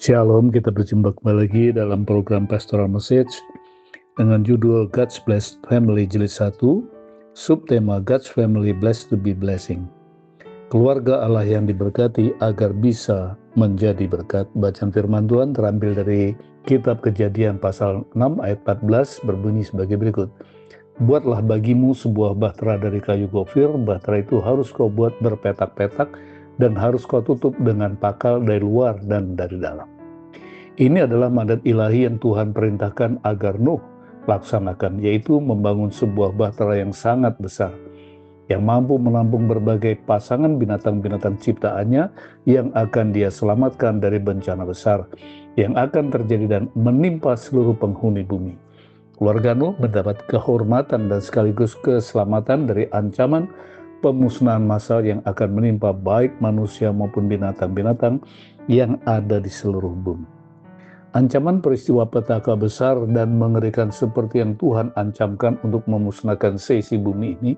Shalom, kita berjumpa kembali lagi dalam program Pastoral Message dengan judul God's Blessed Family Jilid 1, subtema God's Family Blessed to be Blessing. Keluarga Allah yang diberkati agar bisa menjadi berkat. Bacaan firman Tuhan terambil dari Kitab Kejadian pasal 6 ayat 14 berbunyi sebagai berikut. Buatlah bagimu sebuah bahtera dari kayu gofir, bahtera itu harus kau buat berpetak-petak dan harus kau tutup dengan pakal dari luar dan dari dalam. Ini adalah mandat ilahi yang Tuhan perintahkan agar Nuh laksanakan, yaitu membangun sebuah bahtera yang sangat besar, yang mampu menampung berbagai pasangan binatang-binatang ciptaannya yang akan dia selamatkan dari bencana besar yang akan terjadi dan menimpa seluruh penghuni bumi. Keluarga Nuh mendapat kehormatan dan sekaligus keselamatan dari ancaman pemusnahan massal yang akan menimpa baik manusia maupun binatang-binatang yang ada di seluruh bumi. Ancaman peristiwa petaka besar dan mengerikan seperti yang Tuhan ancamkan untuk memusnahkan seisi bumi ini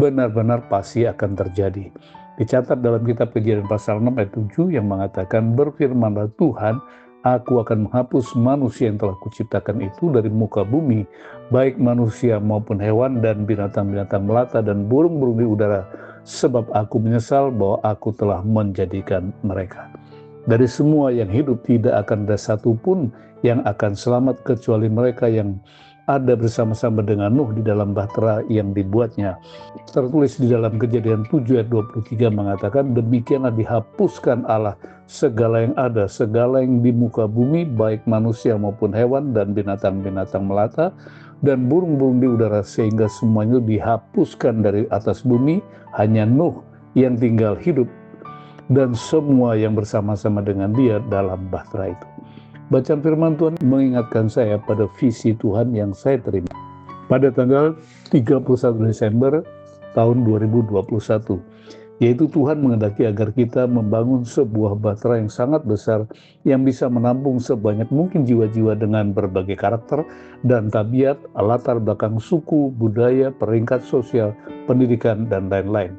benar-benar pasti akan terjadi. Dicatat dalam kitab Kejadian pasal 6 ayat 7 yang mengatakan, berfirmanlah Tuhan, aku akan menghapus manusia yang telah kuciptakan itu dari muka bumi, baik manusia maupun hewan dan binatang-binatang melata dan burung-burung di udara, sebab aku menyesal bahwa aku telah menjadikan mereka. Dari semua yang hidup tidak akan ada satupun yang akan selamat kecuali mereka yang ada bersama-sama dengan Nuh di dalam bahtera yang dibuatnya. Tertulis di dalam Kejadian 7 ayat 23 mengatakan, demikianlah dihapuskan Allah segala yang ada, segala yang di muka bumi, baik manusia maupun hewan dan binatang-binatang melata dan burung-burung di udara, sehingga semuanya dihapuskan dari atas bumi, hanya Nuh yang tinggal hidup dan semua yang bersama-sama dengan dia dalam bahtera itu. Bacaan firman Tuhan mengingatkan saya pada visi Tuhan yang saya terima pada tanggal 31 Desember tahun 2021, yaitu Tuhan menghendaki agar kita membangun sebuah bahtera yang sangat besar yang bisa menampung sebanyak mungkin jiwa-jiwa dengan berbagai karakter dan tabiat, latar belakang suku, budaya, peringkat sosial, pendidikan, dan lain-lain.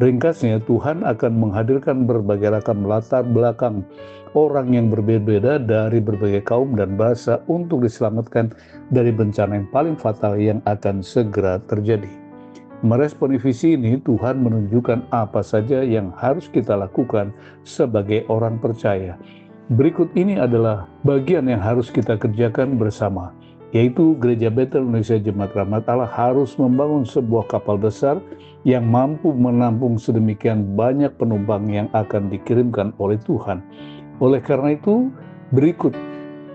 Ringkasnya, Tuhan akan menghadirkan berbagai ragam latar belakang orang yang berbeda-beda dari berbagai kaum dan bahasa untuk diselamatkan dari bencana yang paling fatal yang akan segera terjadi. Meresponi visi ini, Tuhan menunjukkan apa saja yang harus kita lakukan sebagai orang percaya. Berikut ini adalah bagian yang harus kita kerjakan bersama, yaitu Gereja Bethel Indonesia Jemaat Rahmat Allah harus membangun sebuah kapal besar yang mampu menampung sedemikian banyak penumpang yang akan dikirimkan oleh Tuhan. Oleh karena itu, berikut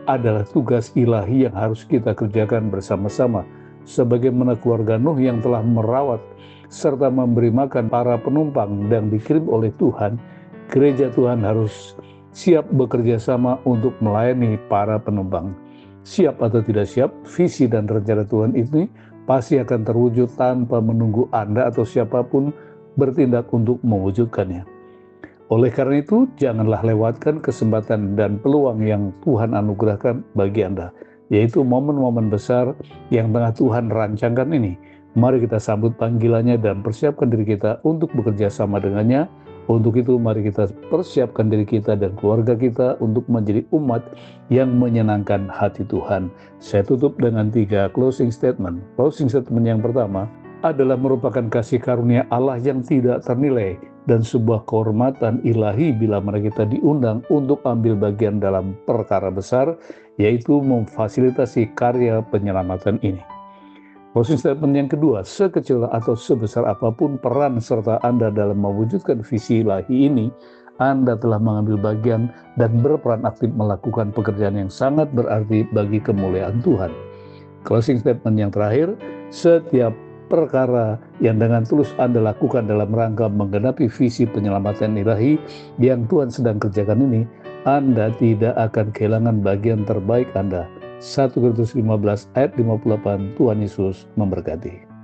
adalah tugas ilahi yang harus kita kerjakan bersama-sama. Sebagaimana keluarga Nuh yang telah merawat serta memberi makan para penumpang yang dikirim oleh Tuhan, gereja Tuhan harus siap bekerja sama untuk melayani para penumpang. Siap atau tidak siap, visi dan rencana Tuhan ini pasti akan terwujud tanpa menunggu Anda atau siapapun bertindak untuk mewujudkannya. Oleh karena itu, janganlah lewatkan kesempatan dan peluang yang Tuhan anugerahkan bagi Anda, yaitu momen-momen besar yang tengah Tuhan rancangkan ini. Mari kita sambut panggilannya dan persiapkan diri kita untuk bekerja sama dengannya. Untuk itu, mari kita persiapkan diri kita dan keluarga kita untuk menjadi umat yang menyenangkan hati Tuhan. Saya tutup dengan 3 closing statement. Closing statement yang pertama adalah merupakan kasih karunia Allah yang tidak ternilai dan sebuah kehormatan ilahi bila mana kita diundang untuk ambil bagian dalam perkara besar, yaitu memfasilitasi karya penyelamatan ini. Closing statement yang kedua, sekecil atau sebesar apapun peran serta Anda dalam mewujudkan visi ilahi ini, Anda telah mengambil bagian dan berperan aktif melakukan pekerjaan yang sangat berarti bagi kemuliaan Tuhan. Closing statement yang terakhir, setiap perkara yang dengan tulus Anda lakukan dalam rangka menggenapi visi penyelamatan ilahi yang Tuhan sedang kerjakan ini, Anda tidak akan kehilangan bagian terbaik Anda. 1 Korintus 15 ayat 58, Tuhan Yesus memberkati.